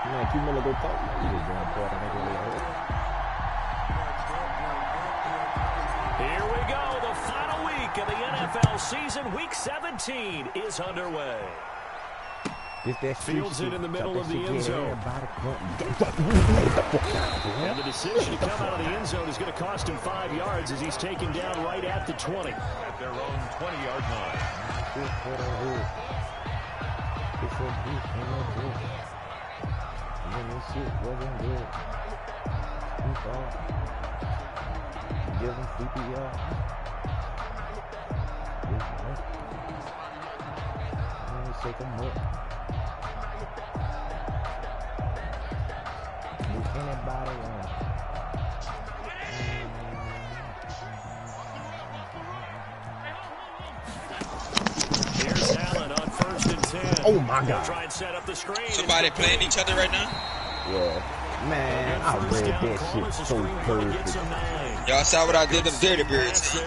Man, keep Miller go talk. He was doing part. I think really hurt. Here we go. The final week of the NFL season. Week 17 is underway. Fields it in the middle of the end zone. And the decision to come out of the end zone is going to cost him 5 yards as he's taken down right at the 20. At their own 20-yard line. Give him CPR. Let me shake him up. Anybody on? Here's Allen on 1st and 10. Oh my God! Try and set up the screen. Somebody playing each other right now? Yeah, man, I read that shit so perfect. Y'all saw what I did them Dirty Birds.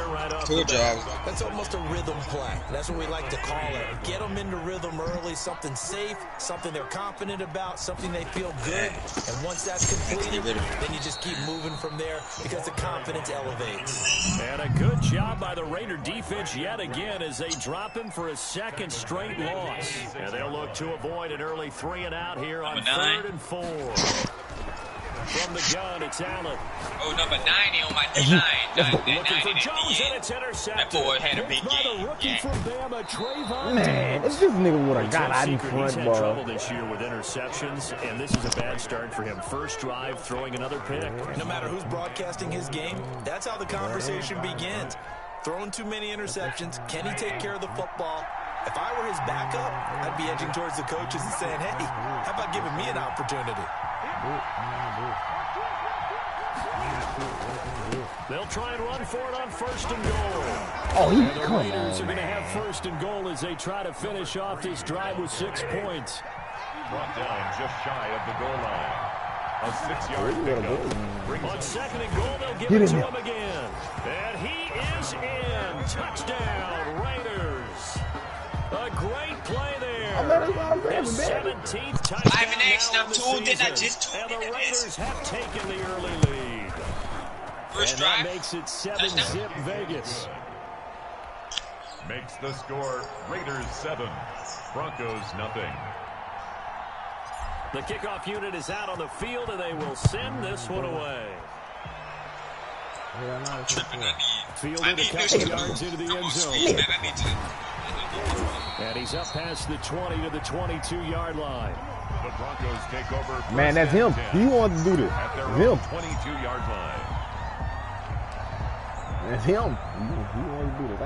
Told y'all. That's almost a rhythm play. That's what we like to call it. Get them into rhythm early, something safe, something they're confident about, something they feel good. And once that's completed, then you just keep moving from there because the confidence elevates. And a good job by the Raider defense yet again as they drop him for a second straight loss. And they'll look to avoid an early 3-and-out here on 3rd and 4. From the gun, it's Allen. Oh, number 90 on my D-line. Looking for Jones, and it's intercepted. That boy had a big game. Yeah. Man, if this nigga would have got out in front, he's had trouble this year with interceptions, and this is a bad start for him. First drive, throwing another pick. No matter who's broadcasting his game, that's how the conversation begins. Throwing too many interceptions, can he take care of the football? If I were his backup, I'd be edging towards the coaches and saying, hey, how about giving me an opportunity? They'll try and run for it on 1st and goal. Oh, he and the Raiders are going to have 1st and goal as they try to finish off this drive with 6 points. Brought down just shy of the goal line. A 6-yard pickup. On 2nd and goal, they'll give it to him again. And he is in. Touchdown, Raiders. A great play there. Their 17th touchdown now in the season. And the Raiders have taken the early lead. First and drive. That makes it 7-zip Vegas. Makes the score Raiders 7, Broncos nothing. The kickoff unit is out on the field, and they will send this one away. Fielded a couple yards into the end zone. And he's up past the 20 to the 22-yard line. The Broncos take over. Man, that's him. He wanted to do this. At their him. 22-yard line. That's him. He wanted to do this.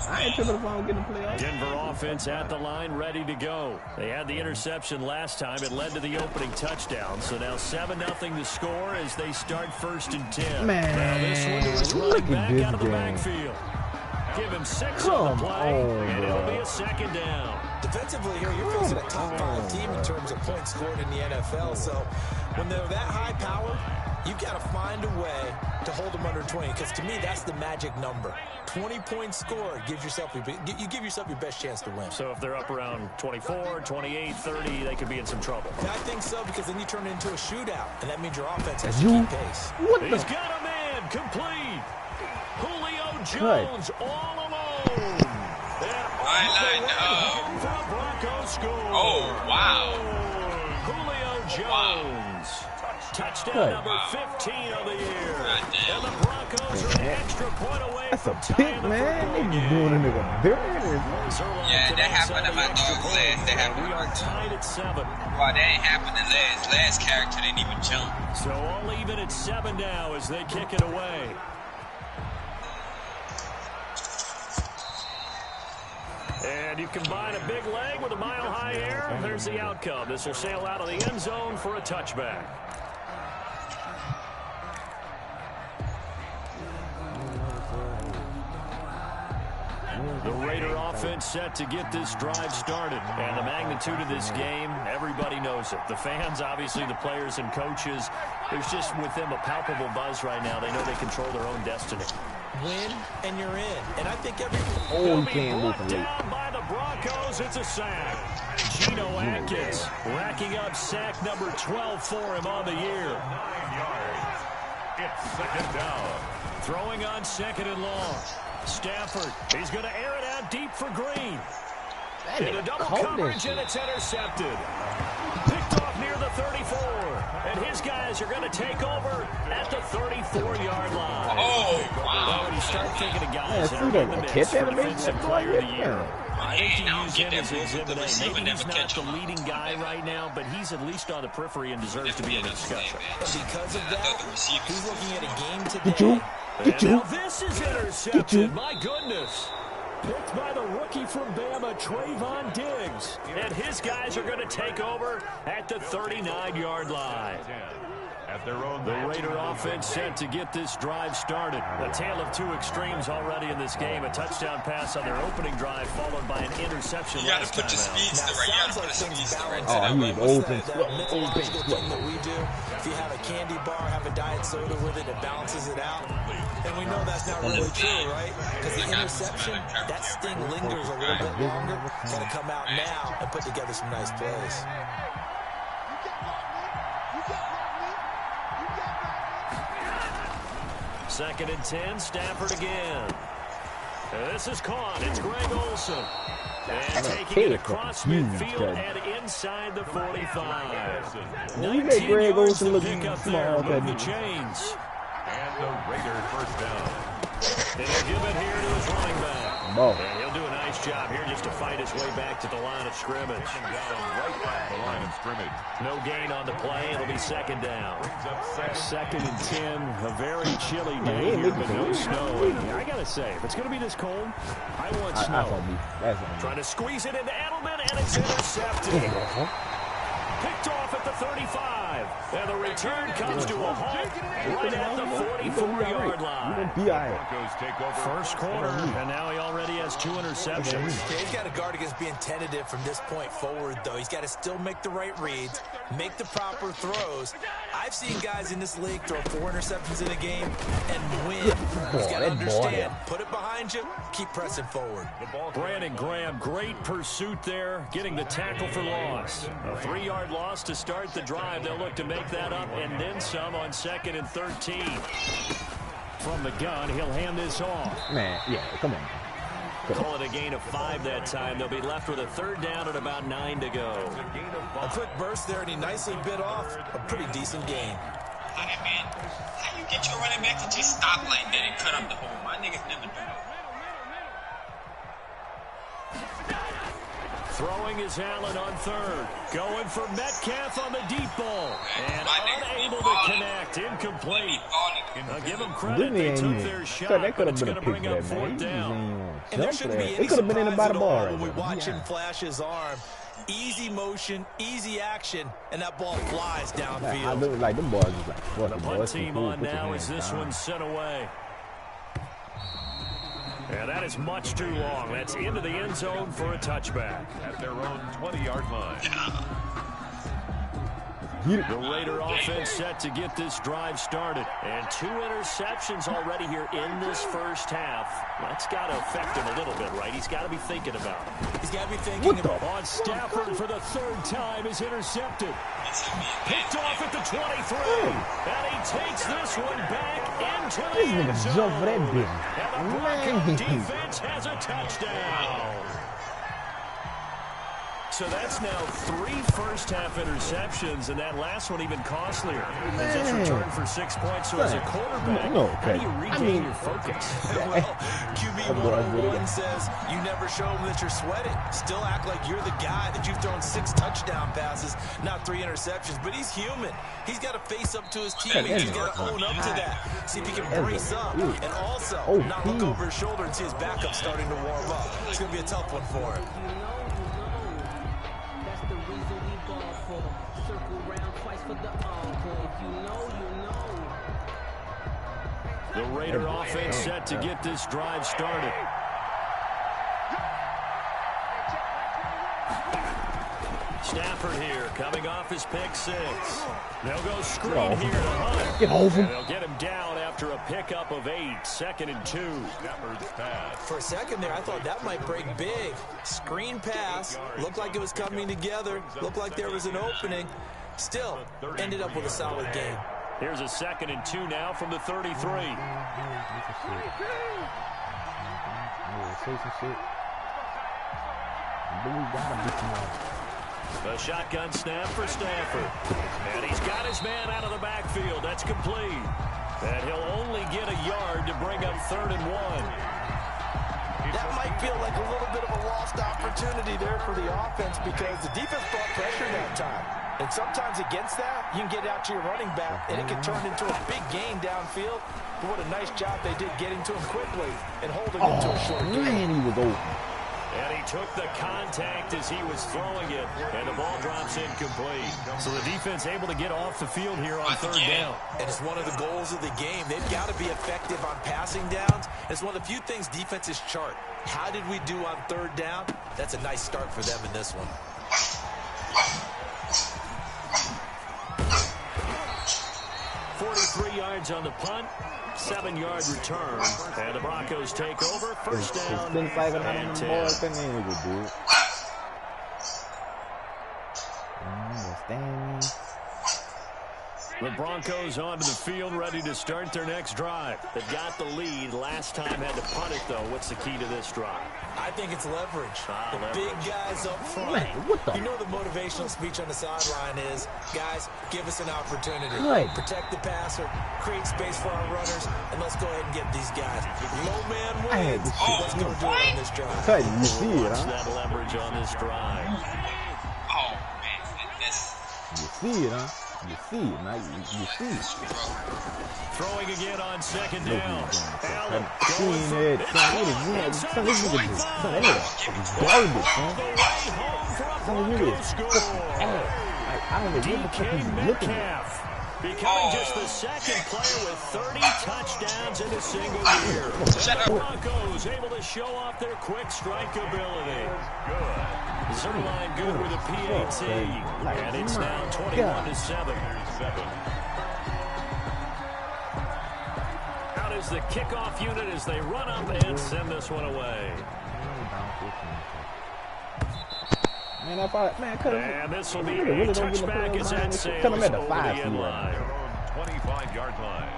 I ain't tripping if I don't get the playoffs. Denver offense at the line, ready to go. They had the interception last time. It led to the opening touchdown. So now 7-0 the score as they start 1st and 10. Man, now this one is running back out of the backfield. Give him 6 on the play, and it'll be a 2nd down. Defensively here, you're facing a top 5 team in terms of points scored in the NFL. So when they're that high power, you've got to find a way to hold them under 20. Because to me, that's the magic number. 20 points scored gives yourself you give yourself your best chance to win. So if they're up around 24, 28, 30, they could be in some trouble. Yeah, I think so, because then you turn it into a shootout, and that means your offense has to keep pace. He's got a man complete. Julio Jones all alone. And home for the Broncos score. Oh, wow. Julio Jones. Touchdown number 15 of the year. And the Broncos are an extra point away from tying the football game. Doing a nigga dirty. Yeah, that happened to my dog's last. That happened. We are tied at 7. Well, that ain't happened to last character didn't even jump. So all even at 7 now as they kick it away. And you combine a big leg with a mile-high air, there's the outcome. This will sail out of the end zone for a touchback. The Raider offense set to get this drive started. And the magnitude of this game, everybody knows it. The fans, obviously, the players and coaches, there's just with them a palpable buzz right now. They know they control their own destiny. Win, and you're in. And I think every... Oh, he can't move from down by the Broncos. It's a sack. Geno Atkins racking up sack number 12 for him on the year. 9 yards. It's second down. Throwing on second and long. Stafford, he's going to air it out deep for Green. In a double coverage, and it's intercepted. Picked off near the 34. And his guys are going to take over at the 34-yard line. Oh, wow. When you start thinking of guys that are in the mix for Defensive Player of the Year, I think you use him as Exhibit A. Maybe he's not the leading guy right now, but he's at least on the periphery and deserves to be in the discussion. Because of that, he's looking at a game today. Now this is intercepted. My goodness. Picked by the rookie from Bama, Trayvon Diggs. And his guys are going to take over at the 39-yard line. The Raider offense set to get this drive started. A tale of two extremes already in this game. A touchdown pass on their opening drive, followed by an interception last time out. Sounds like things balance. Oh, he was open. Mythological thing that we do. If you have a candy bar, have a diet soda with it, it balances it out. And we know that's not really true, right? Because the interception, that sting lingers a little bit longer. Got to come out now and put together some nice plays. Second and 10, Stafford again. This is caught. It's Greg Olsen. And taking it across midfield and inside the 45. 19 yards to pick up there. Move the chains. And the Raiders first down. And he'll give it here to his running back. And he'll do a nice job here just to fight his way back to the line of scrimmage. Right at the line of scrimmage. No gain on the play. It'll be second down. Second and 10. A very chilly day here, but no snow. I got to say, if it's going to be this cold, I want snow. Trying to squeeze it into Edelman, and it's intercepted. Picked off at the 35. And the return comes to a halt right at the 44-yard line. First quarter, and now he already has 2 interceptions. He's got to guard against being tentative from this point forward, though. He's got to still make the right reads, make the proper throws. I've seen guys in this league throw 4 interceptions in a game and win. He's got to understand, put it behind you, keep pressing forward. Brandon Graham, great pursuit there, getting the tackle for loss. A 3-yard loss to start the drive. They'll look to make that up and then some on second and 13. From the gun, he'll hand this off. Man, yeah, come on. Call it a gain of 5 that time. They'll be left with a third down and about 9 to go. A quick burst there, and he nicely bit off a pretty decent gain. How you get your running back to just stop like that and cut up the hole? My niggas never do that. Throwing is Allen on third. Going for Metcalf on the deep ball. And unable to connect. Incomplete. I'll give them credit. They took their shot, but it's going to bring up fourth down. And there shouldn't be any surprise at all when we watch him flash his arm. Easy motion, easy action, and that ball flies downfield. I look like them boys is like, what the punt team on now as this one's sent away. And that is much too long. That's into the end zone for a touchback. At their own 20-yard line. The Raider offense set to get this drive started. And 2 interceptions already here in this first half. That's got to affect him a little bit, right? He's got to be thinking about it. He's got to be thinking about on Stafford for the 3rd time is intercepted. Picked off at the 23. And he takes this one back into the end zone. And the Broncos defense has a touchdown. So that's now 3 first-half interceptions, and that last one even costlier. As it's returned for 6 points, so as a quarterback, how do you regain your focus? Well, QB 101 says you never show them that you're sweating. Still act like you're the guy that you've thrown 6 touchdown passes, not 3 interceptions. But he's human. He's got to face up to his teammates. He's got to own up to that. See if he can brace up and also not look over his shoulder and see his backup starting to warm up. It's going to be a tough one for him. The Raider offense set to get this drive started. Stafford here coming off his pick 6. They'll go screen here to Hunt. Get over. And they'll get him down after a pickup of 8. 2nd and 2. Stafford's pass. For a second there, I thought that might break big. Screen pass. Looked like it was coming together. Looked like there was an opening. Still, ended up with a solid game. Here's a 2nd and 2 now from the 33. A shotgun snap for Stafford. And he's got his man out of the backfield. That's complete. And he'll only get a yard to bring up 3rd and 1. That might feel like a little bit of a lost opportunity there for the offense because the defense brought pressure that time. And sometimes against that, you can get out to your running back, and it can turn into a big gain downfield. But what a nice job they did getting to him quickly and holding him to a short game. Man, he was open. And he took the contact as he was throwing it, and the ball drops incomplete. So the defense able to get off the field here on 3rd down. And it's one of the goals of the game. They've got to be effective on passing downs. It's one of the few things defenses chart. How did we do on 3rd down? That's a nice start for them in this one. 43 yards on the punt, 7-yard return, and the Broncos take over. 1st down and 10. The Broncos onto the field, ready to start their next drive. They've got the lead. Last time had to punt it, though. What's the key to this drive? I think it's leverage. The Leverage. big guys up front. Man, what the? You know the motivational speech on the sideline is, guys, give us an opportunity. Good. Protect the passer, create space for our runners, and let's go ahead and get these guys. Low man wins. Let's go do it on this drive. Cut, you see it, Watch huh? that leverage on this drive. Oh, man. This. You see it, huh? You see it, man. You see it. Throwing again on 2nd down. Allen Seen going for it. it. Son, what is that? Son, this nigga just, son, that nigga garbage, son. The way home for a Son, you Broncos is score. like, I don't know what the fuck DK he's looking at. Metcalf becoming just the 2nd player with 30 touchdowns in a single year. And the Broncos able to show off their quick strike ability. Zerline good with a PAT. And it's now 21-7. Out is the kickoff unit as they run up and send this one away. Man, if I, man, cut him. And this will be Really a don't get the touchback play, as man. that sails Cut him at the over 5 the end feet. line. 25-yard line.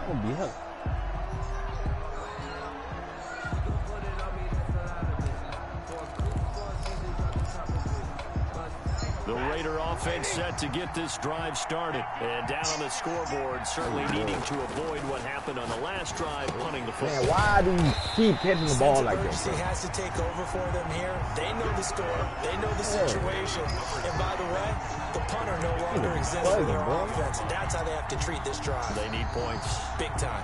I'm gonna be hurt. The Raider offense set to get this drive started. And down on the scoreboard, certainly needing to avoid what happened on the last drive, punting the football. Man, why do you keep catching the ball Sense of like urgency that? has to take over for them here. They know the score. They know the situation. And by the way, the punter no longer exists for their offense. And that's how they have to treat this drive. They need points. Big time.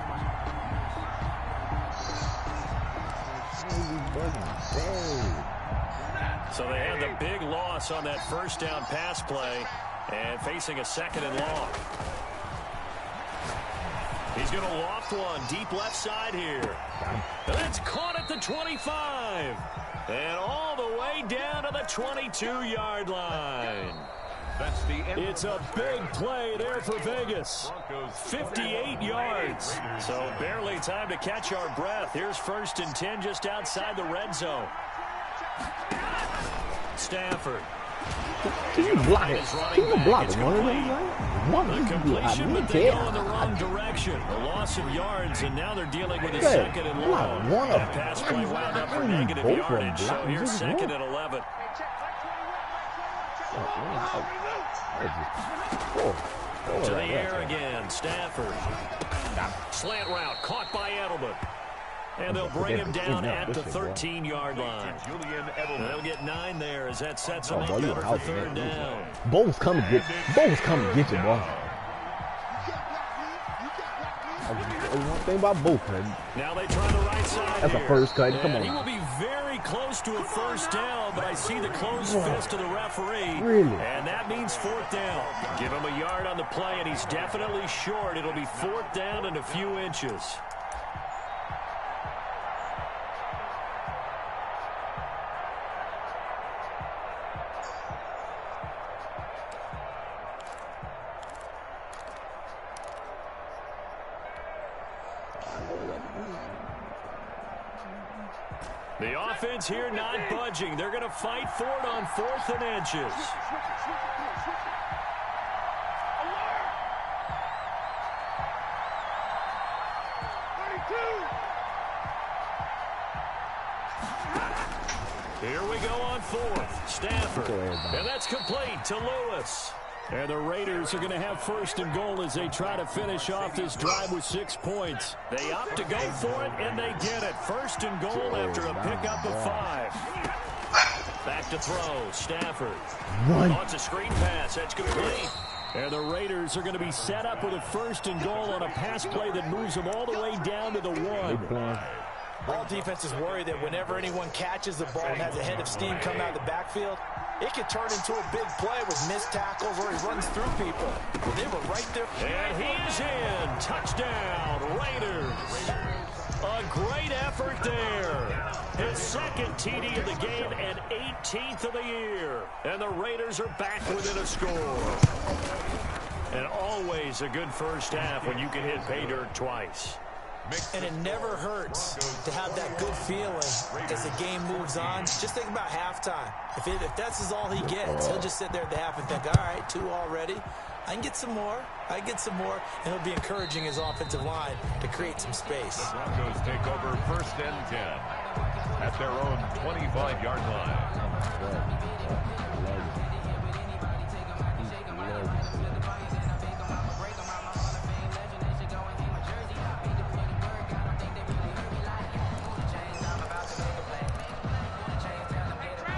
So they had the big loss on that 1st down pass play and facing a 2nd and long. He's going to loft one deep left side here. And that's caught at the 25. And all the way down to the 22-yard line. That's the end. It's a big play there for Vegas. 58 yards. So barely time to catch our breath. Here's 1st and 10 just outside the red zone. Stafford. Can you block it? Can you block it? One of them, The completion, but they go in the wrong direction. A loss of yards, and now they're dealing with a 2nd and long. That pass play wound up for negative yardage, so here's 2nd and 11. To the air again, Stafford. Slant route, caught by Edelman. And they'll bring him down at the 13-yard line. They'll get 9 there as that sets them up better for 3rd down. Bo's coming to get you, boy. One thing about Bo cutting. Now they try the right side. That's a first cut. Come on. He will be very close to a 1st down, but I see the closed fist of the referee. Really? And that means 4th down. Give him a yard on the play, and he's definitely short. It'll be 4th down and a few inches. The offense here not budging. They're going to fight for it on 4th and inches. Here we go on 4th. Stafford. And that's complete to Lewis. And the Raiders are going to have 1st and goal as they try to finish off this drive with 6 points. They opt to go for it, and they get it. 1st and goal after a pickup of 5. Back to throw. Stafford. Oh, it's a screen pass. That's complete. And the Raiders are going to be set up with a 1st and goal on a pass play that moves them all the way down to the 1. All defenses worry that whenever anyone catches the ball and has a head of steam come out of the backfield, it could turn into a big play with missed tackles or he runs through people. Well, they were right there. And he's in. Touchdown, Raiders. A great effort there. His 2nd TD of the game and 18th of the year. And the Raiders are back within a score. And always a good first half when you can hit pay dirt twice. And it never hurts to have that good feeling as the game moves on. Just think about halftime. If that's all he gets, he'll just sit there at the half and think, all right, 2 already. I can get some more. I can get some more. And he'll be encouraging his offensive line to create some space. The Broncos take over 1st and 10 at their own 25-yard line.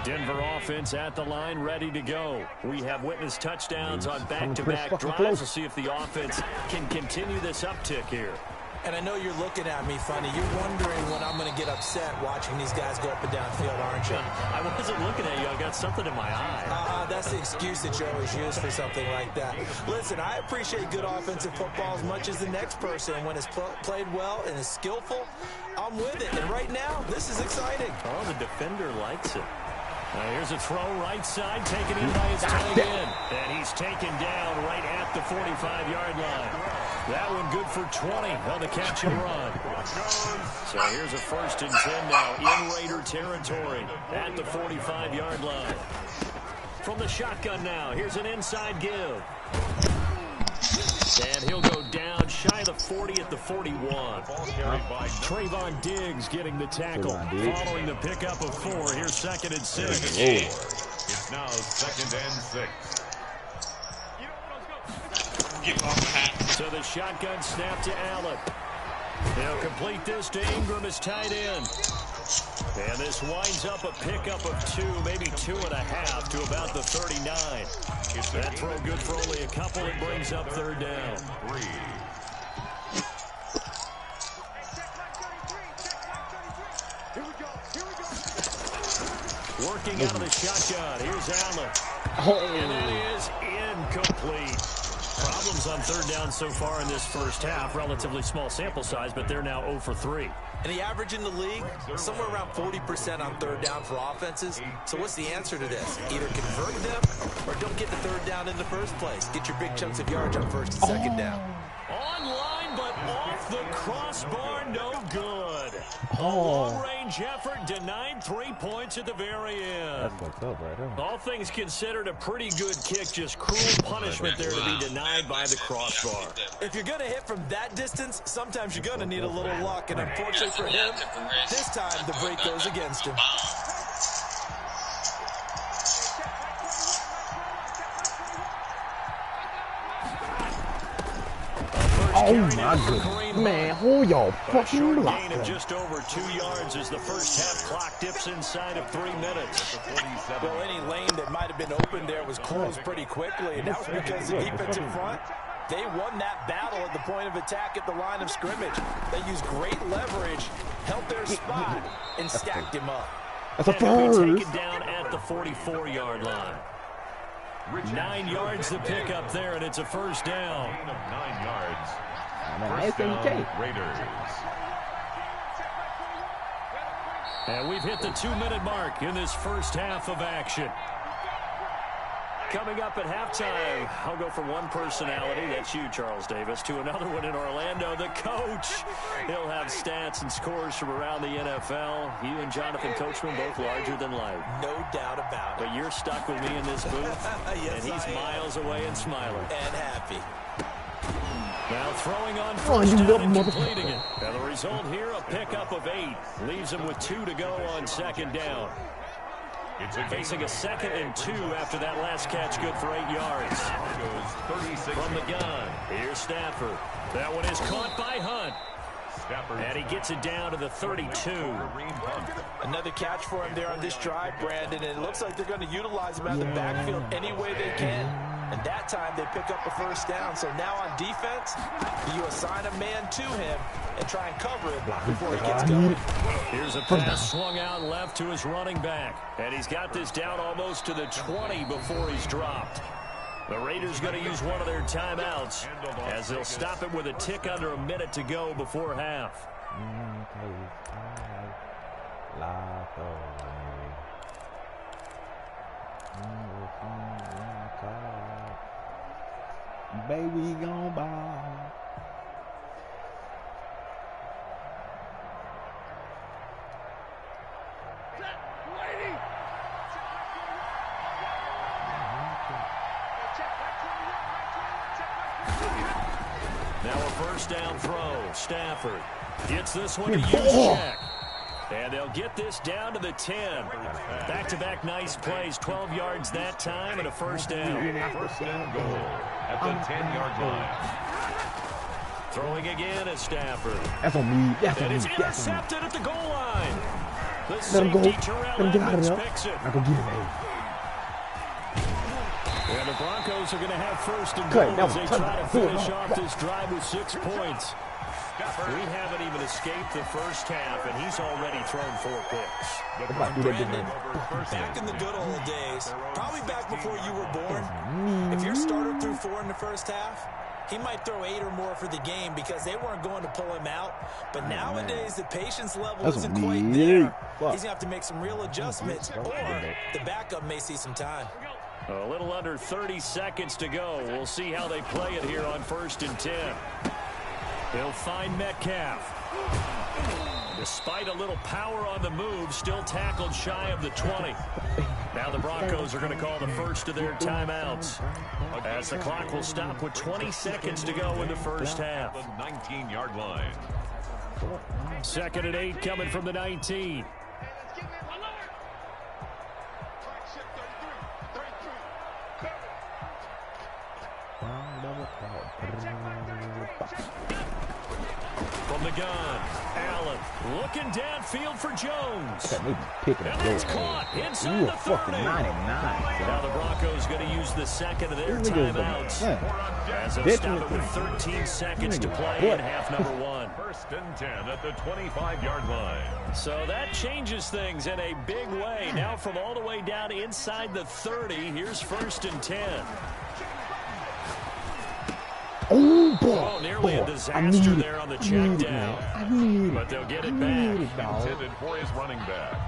Denver offense at the line, ready to go. We have witnessed touchdowns on back-to-back drives. We'll see if the offense can continue this uptick here. And I know you're looking at me funny. You're wondering when I'm going to get upset watching these guys go up and down field, aren't you? I wasn't looking at you. I got something in my eye. That's the excuse that you always use for something like that. Listen, I appreciate good offensive football as much as the next person. When it's played well and is skillful, I'm with it. And right now, this is exciting. Oh, the defender likes it. Here's a throw right side, taken in by his tight end. And he's taken down right at the 45-yard line. That one good for 20 on the catch and run. So here's a 1st and 10 now in Raider territory at the 45-yard line. From the shotgun now, here's an inside give. And he'll go down shy of the 40 at the 41. Trayvon Diggs getting the tackle. Following the pickup of 4. Here's 2nd and 6. It's now 2nd and 6. So the shotgun snap to Allen. They'll complete this to Ingram as tight end. And this winds up a pickup of 2, maybe 2.5 to about the 39. That throw good for only a couple. It brings up 3rd down. Working out of the shotgun. Here's Allen. And that is incomplete. Problems on 3rd down so far in this first half. Relatively small sample size, but they're now 0 for 3. And the average in the league, somewhere around 40% on 3rd down for offenses. So what's the answer to this? Either convert them or don't get the 3rd down in the first place. Get your big chunks of yards on 1st and 2nd down. Online, but off the crossbar, no good. A long-range effort denied 3 points at the very end. That's what's up right there. All things considered, a pretty good kick. Just cruel punishment there to be denied by the crossbar. If you're going to hit from that distance, sometimes you're going to need a little luck. And unfortunately for him, this time the break goes against him. Oh my goodness. Man, hold your fucking block. Gain of just over 2 yards as the first half clock dips inside of 3 minutes. Well, any lane that might have been open there was closed pretty quickly, and that was because the defensive front, they won that battle at the point of attack at the line of scrimmage. They used great leverage, held their spot, and stacked him up. That's a first. first. Taken down at the 44-yard line. 9 yards to pick up there, and it's a first down. 9 yards. First down, Raiders. And we've hit the 2-minute mark in this first half of action. coming up at halftime. I'll go from one personality, that's you, Charles Davis, to another one in Orlando, the coach. He'll have stats and scores from around the NFL. You and Jonathan Coachman both larger than life. No doubt about it. But you're stuck with me in this booth, yes, and he's miles away and smiling. And happy. Now throwing on first down and completing it. And the result here, a pickup of 8. Leaves him with 2 to go on second down. Facing a 2nd and 2 after that last catch, good for 8 yards. From the gun, here's Stafford. That one is caught by Hunt. And he gets it down to the 32. Another catch for him there on this drive, Brandon. And it looks like they're going to utilize him out of the backfield any way they can. And that time they pick up a first down. So now on defense, you assign a man to him and try and cover it before he gets going. Here's a pass swung out left to his running back. And he's got this down almost to the 20 before he's dropped. The Raiders going to use one of their timeouts as they'll stop it with a tick under a minute to go before half. Baby gon' ball. Now a first down throw. Stafford gets this one to Juszczyk. And they'll get this down to the 10. Back-to-back nice plays. 12 yards that time and a first down. First and goal at the 10-yard line. Throwing again at Stafford. That's on me. That's on And me. it's intercepted at the goal line. The Let him go. safety, Let Terrell him get out of Edmonds, there. picks it. I go get it, man. And the Broncos are going to have first and Cut, goal that as they was try to tough. finish off this drive with 6 points. We haven't even escaped the first half, and he's already thrown 4 picks. Brandon, back in the good old days, probably back before you were born, if your starter threw 4 in the first half, he might throw 8 or more for the game because they weren't going to pull him out. But nowadays, the patience level isn't quite there. He's going to have to make some real adjustments, or the backup may see some time. A little under 30 seconds to go. We'll see how they play it here on 1st and 10. He'll find Metcalf. Despite a little power on the move, still tackled shy of the 20. Now the Broncos are going to call the first of their timeouts, as the clock will stop with 20 seconds to go in the first half. The 19-yard line. 2nd and 8 coming from the 19. From the gun, Allen looking downfield for Jones. And it's caught inside the 30. Now the Broncos going to use the second of their timeouts as they'll stop it with 13 seconds to play in half number 1. 1st and 10 at the 25-yard line. So that changes things in a big way. Now from all the way down inside the 30, here's 1st and 10. Oh, boy. Oh, nearly a disaster there on the check down. But they'll get it back. Intended for his running back.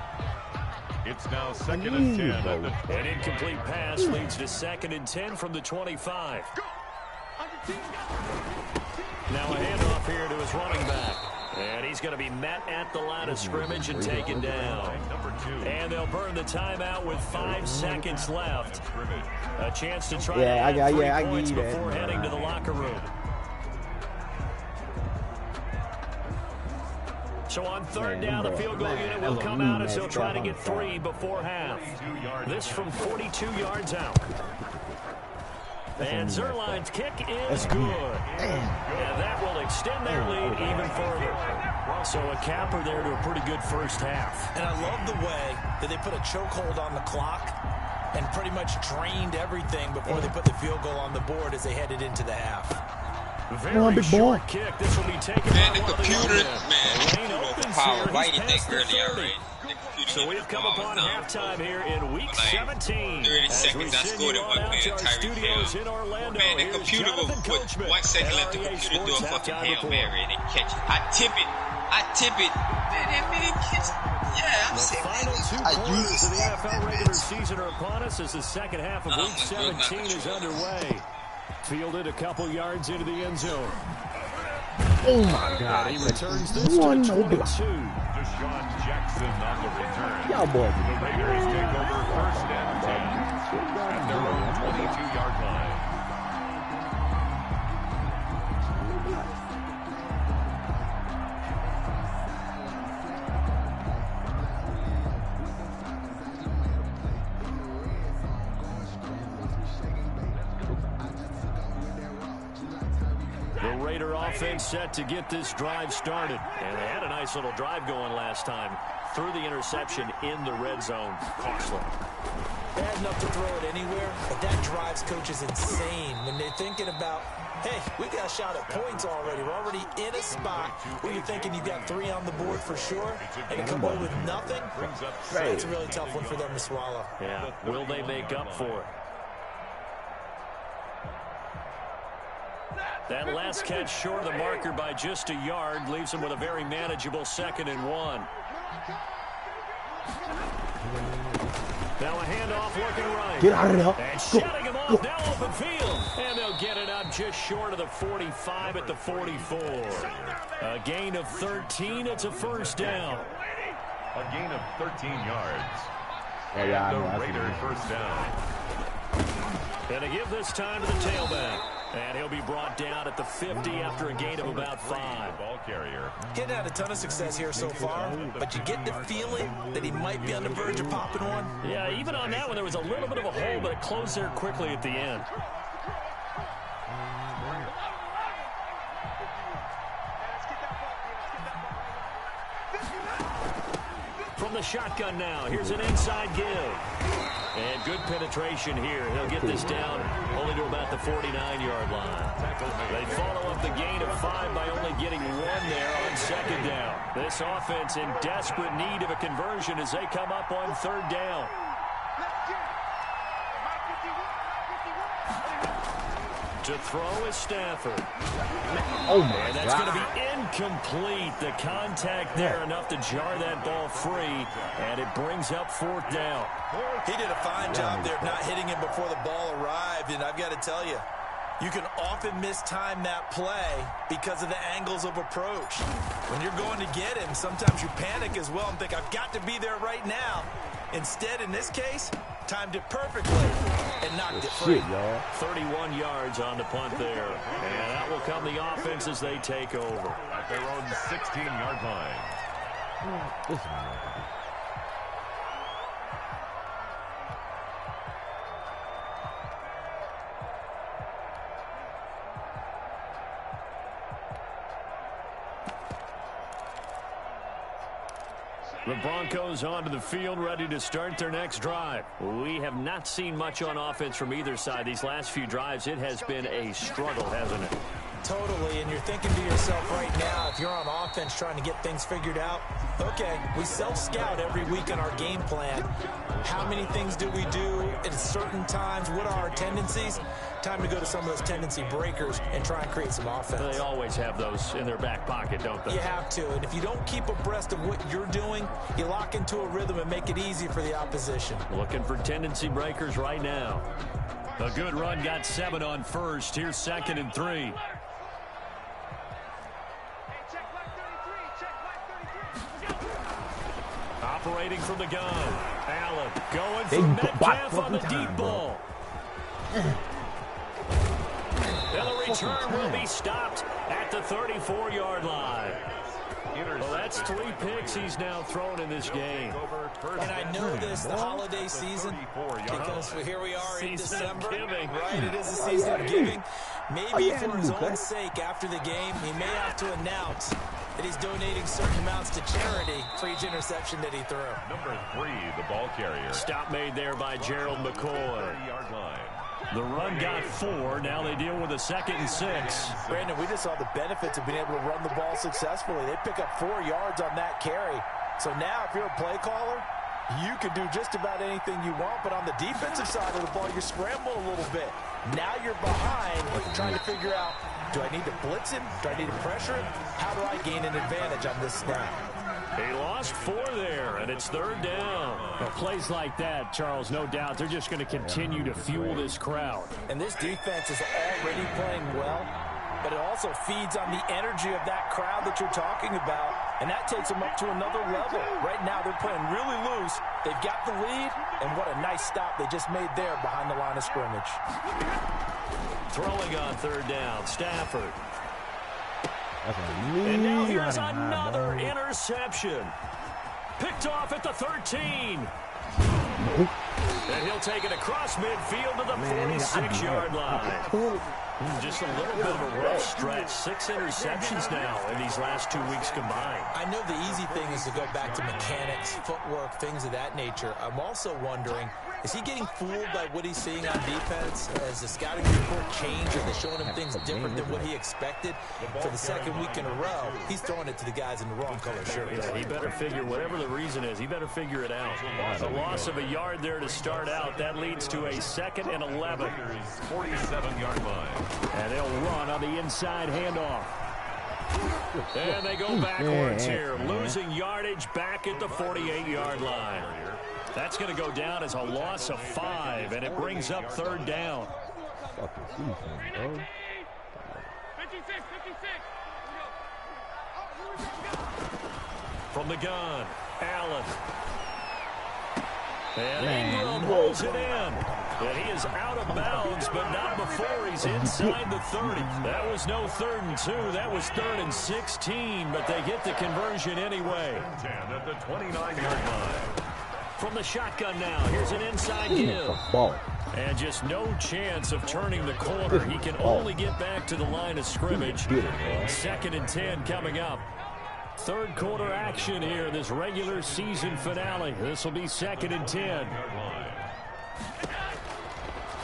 It's now 2nd and 10 at the An incomplete pass leads to 2nd and 10 from the 25. Now a handoff here to his running back. And he's going to be met at the line of scrimmage and taken down. And they'll burn the timeout with 5 seconds left. A chance to try to add 3 points before heading to the locker room. So on 3rd down, the field goal unit will come out as they'll try to get 3 before half. This from 42 yards out. And Zerline's kick is good. And that will extend their lead even further. So a capper there to a pretty good first half. And I love the way that they put a chokehold on the clock and pretty much drained everything before they put the field goal on the board as they headed into the half. Very short kick. This will be taken Man, by the computer, man, overpowered. Why didn't think earlier already? So we've come upon halftime here in week 17. 30 seconds, I scored it one player, Tyreek Hill. Man, the computer will put 1 second left, the computer do a fucking Hail Mary and they catch it. I tip it. Man, that man catch it. Yeah, I'm The saying final two quarters of the NFL regular season are upon us as the second half of Week 17 is underway. Fielded a couple yards into the end zone. Oh my God! And he returns this to 22. Deshaun Jackson on the return. Y'all boys. The Raiders take over first and 10 at their own 22-yard line. The Raider offense set to get this drive started. And they had a nice little drive going last time. Threw the interception in the red zone. Costly. Bad enough to throw it anywhere, but that drives coaches insane when they're thinking about, hey, we got a shot at points already. We're already in a spot where you're thinking you've got 3 on the board for sure, and to come away with nothing, it's a really tough one for them to swallow. Yeah, will they make up for it? That last catch short of the marker by just a yard leaves him with a very manageable 2nd and 1. Now a handoff looking right. Get out of there. And shutting him off now open field. And they'll get it up just short of the 45 at the 44. A gain of 13. It's a first down. A gain of 13 yards. Oh, yeah, and the Raiders first down. And to give this time to the tailback. And he'll be brought down at the 50 after a gain of about 5. Ball carrier. He's had a ton of success here so far, but you get the feeling that he might be on the verge of popping one. Yeah, even on that one, there was a little bit of a hole, but it closed there quickly at the end. From the shotgun now, here's an inside give. And good penetration here. He'll get this down only to about the 49-yard line. They follow up the gain of 5 by only getting 1 there on 2nd down. This offense in desperate need of a conversion as they come up on 3rd down. To throw is Stafford. Oh, my And that's God. going to be incomplete. The contact there enough to jar that ball free, and it brings up 4th down. He did a fine job there not hitting him before the ball arrived, and I've got to tell you, you can often mistime that play because of the angles of approach. When you're going to get him, sometimes you panic as well and think, I've got to be there right now. Instead, in this case, timed it perfectly and knocked it free. 31 yards on the punt there. And that will come the offense as they take over. At their own 16-yard line. The Broncos onto the field, ready to start their next drive. We have not seen much on offense from either side. These last few drives, it has been a struggle, hasn't it? Totally, and you're thinking to yourself right now, if you're on offense trying to get things figured out, okay, we self-scout every week on our game plan. How many things do we do at certain times? What are our tendencies? Time to go to some of those tendency breakers and try and create some offense. They always have those in their back pocket, don't they? You have to, and if you don't keep abreast of what you're doing, you lock into a rhythm and make it easy for the opposition. Looking for tendency breakers right now. A good run, got 7 on first. Here's 2nd and 3. Operating from the gun. Allen going for Metcalf on the deep ball. And the return will be stopped at the 34-yard line. Well, that's 3 picks he's now thrown in this game. And I know this, the holiday season, because here we are in December. Right, it is the season of giving. Maybe for his own sake, after the game, he may have to announce that he's donating certain amounts to charity for each interception that he threw. Number 3, the ball carrier. Stop made there by Gerald McCoy. 30-yard line. The run got 4. Now they deal with a 2nd and 6. Brandon, we just saw the benefits of being able to run the ball successfully. They pick up 4 yards on that carry. So now if you're a play caller, you can do just about anything you want. But on the defensive side of the ball, you scramble a little bit. Now you're behind trying to figure out, do I need to blitz him? Do I need to pressure him? How do I gain an advantage on this snap? He lost 4 there, and it's 3rd down. Well, plays like that, Charles, no doubt, they're just going to continue to fuel this crowd. And this defense is already playing well, but it also feeds on the energy of that crowd that you're talking about, and that takes them up to another level. Right now, they're playing really loose. They've got the lead, and what a nice stop they just made there behind the line of scrimmage. Throwing on 3rd down, Stafford. And now here's another interception. Picked off at the 13. And he'll take it across midfield to the 46-yard line. Just a little bit of a rough stretch. 6 interceptions now in these last 2 weeks combined. I know the easy thing is to go back to mechanics, footwork, things of that nature. I'm also wondering, is he getting fooled by what he's seeing on defense? Has the scouting report changed? Are they showing him things different than what he expected? For the 2nd week in a row, he's throwing it to the guys in the wrong color shirts. Yeah, he better figure, whatever the reason is, he better figure it out. A loss of a yard there to start out. That leads to a 2nd and 11. 47-yard line. And they'll run on the inside handoff. And they go backwards here, losing yardage back at the 48-yard line. That's going to go down as a loss of 5, and it brings up 3rd down. From the gun, Allen. And Ingram holds it in. And he is out of bounds, but not before he's inside the 30. That was no 3rd and 2. That was 3rd and 16, but they get the conversion anyway. 10 at the 29-yard line. From the shotgun now, here's an inside give. And just no chance of turning the corner. He can only get back to the line of scrimmage. 2nd and 10 coming up. 3rd quarter action here, this regular season finale. This will be 2nd and 10.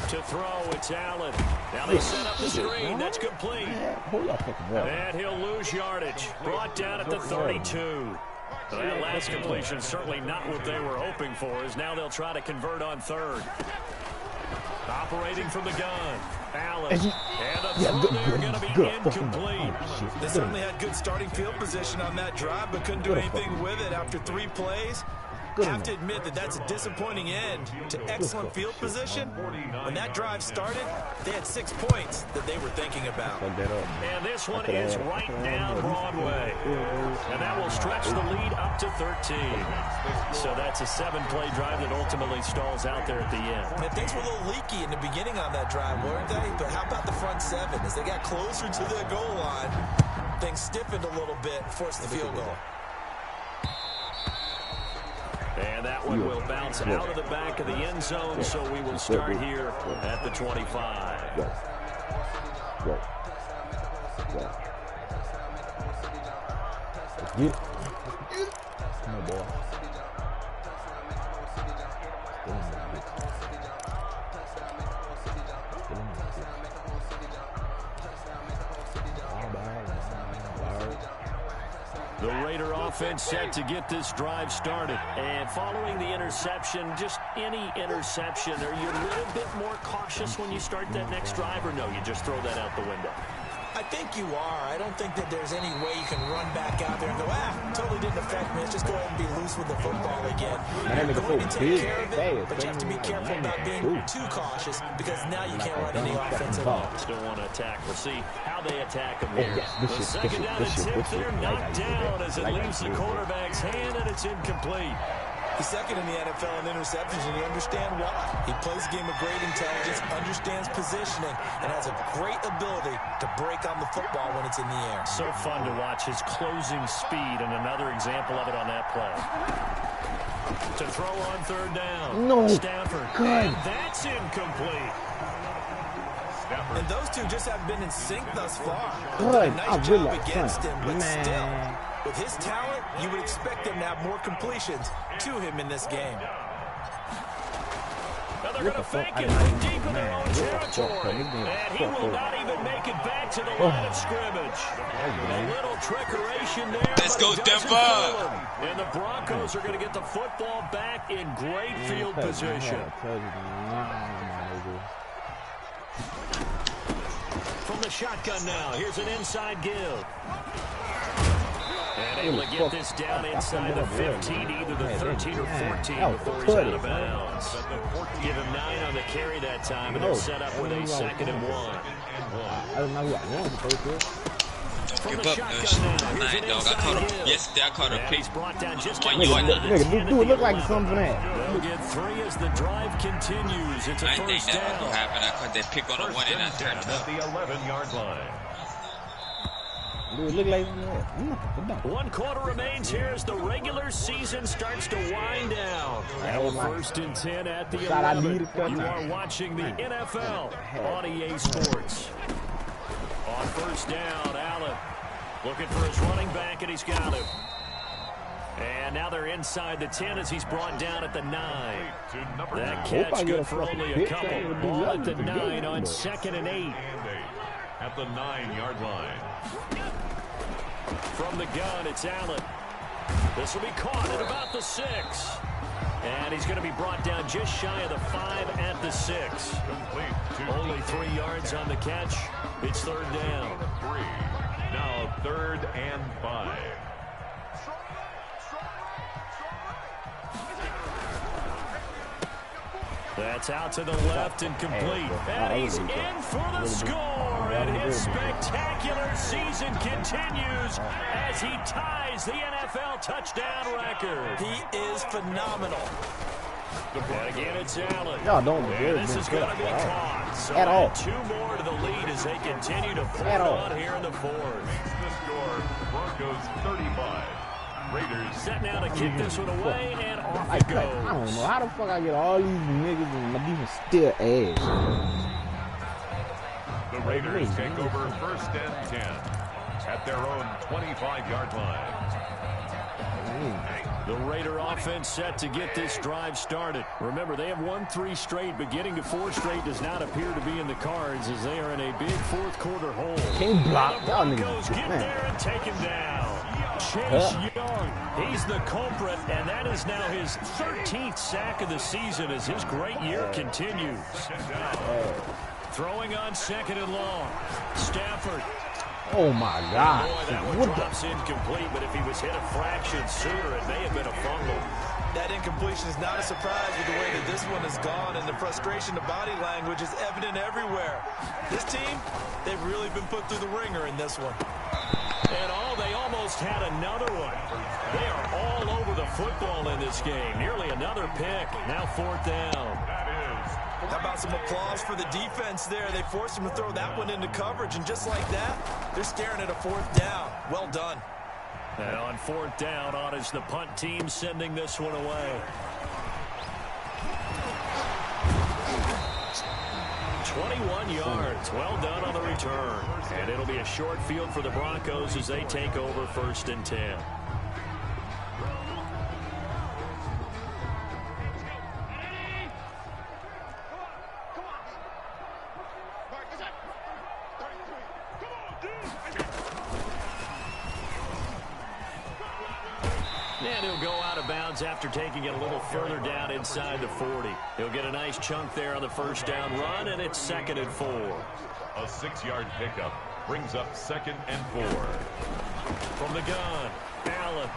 To throw, it's Allen. Now they set up the screen. That's complete. And he'll lose yardage. Brought down at the 32. That last completion certainly not what they were hoping for, as now they'll try to convert on 3rd. Operating from the gun, Allen. And a throw there going to be incomplete. They certainly had good starting field position on that drive, but couldn't do anything with it after 3 plays. Have to admit that that's a disappointing end to excellent field position. When that drive started, they had 6 points that they were thinking about. And this one is right down Broadway. And that will stretch the lead up to 13. So that's a 7-play drive that ultimately stalls out there at the end. And things were a little leaky in the beginning on that drive, weren't they? But how about the front 7? As they got closer to the goal line, things stiffened a little bit, forced the field goal. And that one will bounce out of the back of the end zone, so we will start here at the 25. Come on, boy. The Raider offense set to get this drive started. And following the interception, just any interception, are you a little bit more cautious when you start that next drive, or no, you just throw that out the window? I think you are. I don't think that there's any way you can run back out there and go, totally didn't affect me. Let's just go ahead and be loose with the football again. You're going to take care of it, but you have to be careful about being too cautious, because now you can't run any offense at all. Still want to attack. We'll see how they attack him here. The 2nd down attempt there, knocked down as it leaves the quarterback's hand, and it's incomplete. He's 2nd in the NFL in interceptions, and you understand why. He plays a game of great intelligence, understands positioning, and has a great ability to break on the football when it's in the air. So fun to watch his closing speed, and another example of it on that play. To throw on 3rd down. No. Stafford. And that's incomplete. And those two just haven't been in sync thus far. Good. Nice job against him, but still, with his talent, you would expect him to have more completions to him in this game. Now they're going to fake it deep in their own territory. And he will not even make it back to the line of scrimmage. A little trickeration there. Let's go, Denver. And the Broncos are going to get the football back in great field position. From the shotgun now, here's an inside give. And able to get this down inside the 15, either the 13 or 14 before he's out of bounds. Give him 9 on the carry that time, and they're set up with a 2nd and 1. I don't know who I want to go to. Give up that 9, dog. I caught him yesterday. I caught a pick. He's brought down just Nigga, do it look like something that. They'll get 3 as the drive continues. It's a I didn't think first that was down. going to happen. I caught that pick on the 1 and I turned at up. the 11-yard line. Do it look like that? 1 quarter remains here as the regular season starts to wind down. Now 1st and 10 at the Shot I 11. needed that You time. are watching the NFL on EA Sports. On 1st down, Allen looking for his running back, and he's got him. And now they're inside the 10 as he's brought down at the 9. That catch good for only a couple. Ball at the 9 on 2nd and 8. At the 9-yard line. From the gun, it's Allen. This will be caught at about the 6. And he's going to be brought down just shy of the 5 at the 6. Only 3 yards on the catch. It's 3rd down. 3. Now 3rd and 5. That's out to the left and complete. And he's in for the score. And his spectacular season continues as he ties the NFL touchdown record. He is phenomenal. And again, it's Allen. Y'all don't And this is going to be caught. So At all. 2 more to the lead as they continue to pull At all. on here in the 4th. The score, Broncos 35. Raiders Set now to kick this one away, and off I it don't goes. know how the fuck I get all these niggas and my defense still ass. The Raiders take over 1st and 10 at their own 25-yard line. The Raider offense set to get this drive started. Remember, they have won 3 straight, but getting to 4 straight does not appear to be in the cards as they are in a big 4th quarter hole. Can't block. Y'all Broncos niggas, get man. there and take him down. Chase Young, he's the culprit, and that is now his 13th sack of the season as his great year continues. Throwing on 2nd and long. Stafford. Oh my God. Boy, that one What the? drops incomplete, but if he was hit a fraction sooner, it may have been a fumble. That incompletion is not a surprise with the way that this one has gone, and the frustration of body language is evident everywhere. This team, they've really been put through the ringer in this one. And they almost had another one. They are all over the football in this game. Nearly another pick. Now 4th down. How about some applause for the defense there? They forced him to throw that one into coverage, and just like that, they're staring at a 4th down. Well done. And on 4th down, on is the punt team sending this one away. 21 yards. Well done on the return. And it'll be a short field for the Broncos as they take over 1st and 10. And he'll go out of bounds after taking it a little further down inside the 40. He'll get a nice chunk there on the 1st down run, and it's 2nd and 4. A 6-yard pickup brings up 2nd and 4. From the gun, Allen.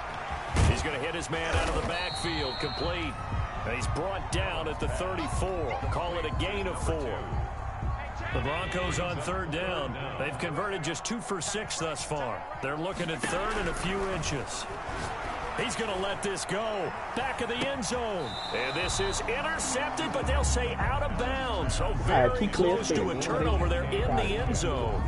He's going to hit his man out of the backfield, complete. And he's brought down at the 34. Call it a gain of 4. The Broncos on 3rd down. They've converted just 2 for 6 thus far. They're looking at 3rd and a few inches. He's going to let this go. Back of the end zone. And this is intercepted, but they'll say out of bounds. So very close to a turnover there in the end zone.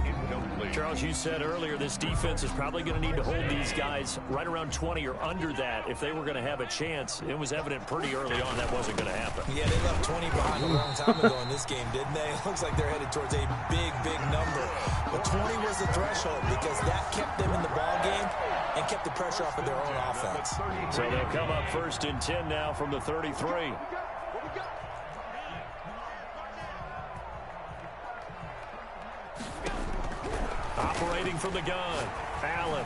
Charles, you said earlier this defense is probably going to need to hold these guys right around 20 or under that if they were going to have a chance. It was evident pretty early on that wasn't going to happen. Yeah, they left 20 behind a long time ago in this game, didn't they? It looks like they're headed towards a big, big number. But 20 was the threshold because that kept them in the ball game and kept the pressure off of their own offense. So they'll come up 1st and 10 now from the 33. Operating from the gun, Allen.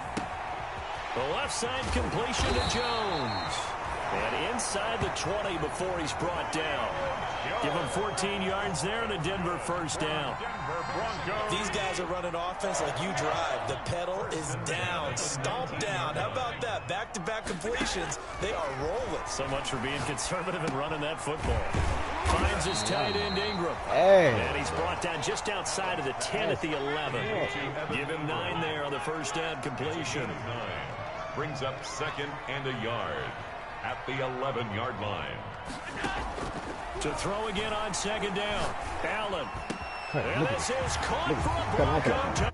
The left side completion to Jones. And inside the 20 before he's brought down. Give him 14 yards there and a Denver first down. These guys are running offense like you drive. The pedal is down, stomp down. How about that? Back-to-back completions. They are rolling. So much for being conservative and running that football. Finds his tight end Ingram. Hey. And he's brought down just outside of the 10 at the 11. Give him 9 there on the first down completion. Brings up 2nd and a yard at the 11-yard line. To throw again on 2nd down. Allen. And this is caught for a Bronco.